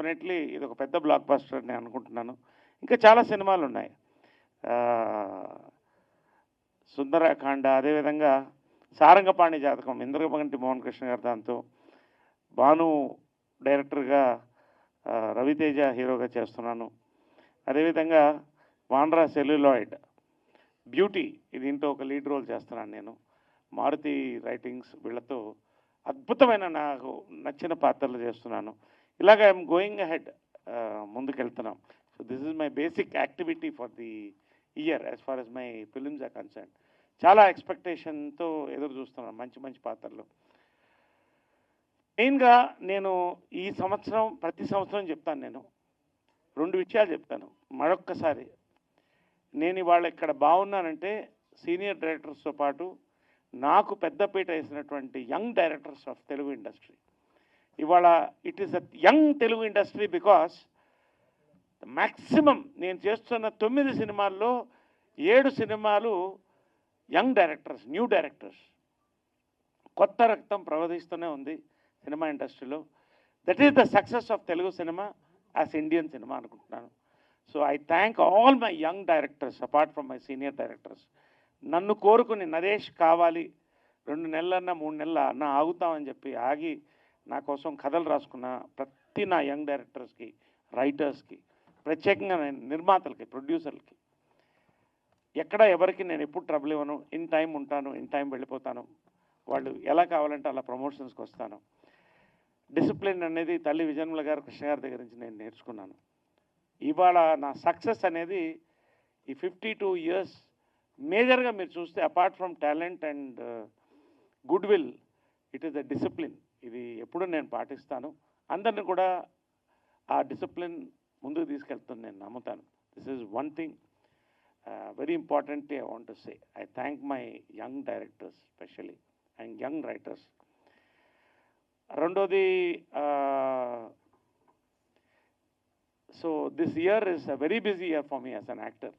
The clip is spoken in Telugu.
డెఫినెట్లీ ఇది ఒక పెద్ద బ్లాక్ బస్టర్ అని నేను అనుకుంటున్నాను. ఇంకా చాలా సినిమాలు ఉన్నాయి. సుందరకాండ, అదేవిధంగా సారంగపాణి జాతకం, ఇంద్రగంటి మోహన్ కృష్ణ గారు దాంతో, భాను డైరెక్టర్గా, రవితేజ హీరోగా చేస్తున్నాను. అదేవిధంగా వాండ్రా సెల్యులాయిడ్, బ్యూటీ, దీంట్లో ఒక లీడ్ రోల్ చేస్తున్నాను నేను. మారుతి రైటింగ్స్ వీళ్ళతో అద్భుతమైన నాకు నచ్చిన పాత్రలు చేస్తున్నాను. ఇలాగ ఐఎమ్ గోయింగ్ అహెడ్, ముందుకెళ్తున్నాం. So this is my basic activity for the year as far as my films are concern. చాలా ఎక్స్పెక్టేషన్తో ఎదురు చూస్తున్నాను మంచి మంచి పాత్రలు. మెయిన్గా నేను ఈ సంవత్సరం, ప్రతి సంవత్సరం చెప్తాను, నేను 2 విషయాలు చెప్తాను. మరొక్కసారి నేను ఇవాళ ఇక్కడ బాగున్నానంటే సీనియర్ డైరెక్టర్స్తో పాటు నాకు పెద్దపీట వేసినటువంటి young directors of Telugu industry. ఇవాళ it is a young Telugu industry because maximum నేను చేస్తున్న 9 సినిమాల్లో 7 సినిమాలు యంగ్ డైరెక్టర్స్, న్యూ డైరెక్టర్స్. కొత్త రక్తం ప్రవహిస్తూనే ఉంది సినిమా ఇండస్ట్రీలో. That is the success of Telugu cinema as Indian cinema అనుకుంటున్నాను. So I thank all my young directors apart from my senior directors. నన్ను కోరుకుని నరేష్ కావాలి 2 నెలలన్నా 3 నెలల అన్న ఆగుతామని చెప్పి ఆగి నా కోసం కథలు రాసుకున్న ప్రతి నా యంగ్ డైరెక్టర్స్కి, రైటర్స్కి, ప్రత్యేకంగా నిర్మాతలకి, ప్రొడ్యూసర్లకి, ఎక్కడ ఎవరికి నేను ఎప్పుడు ట్రబుల్ ఇవ్వను. ఇన్ టైం ఉంటాను, ఇన్ టైం వెళ్ళిపోతాను. వాళ్ళు ఎలా కావాలంటే అలా ప్రమోషన్స్కి వస్తాను. డిసిప్లిన్ అనేది తల్లి విజయన్మల గారు, కృష్ణ గారి దగ్గర నుంచి నేను నేర్చుకున్నాను. ఇవాళ నా సక్సెస్ అనేది ఈ 52 years మేజర్గా మీరు చూస్తే apart from talent and good will, it is the discipline. ఇది ఎప్పుడు నేను పాటిస్తాను. అందరిని కూడా ఆ డిసిప్లిన్ ముందుకు తీసుకెళ్తుంది నేను నమ్ముతాను. This is one thing very important I want to say. I thank my young directors specially and young writers. రెండోది, so this year is a very busy year for me as an actor.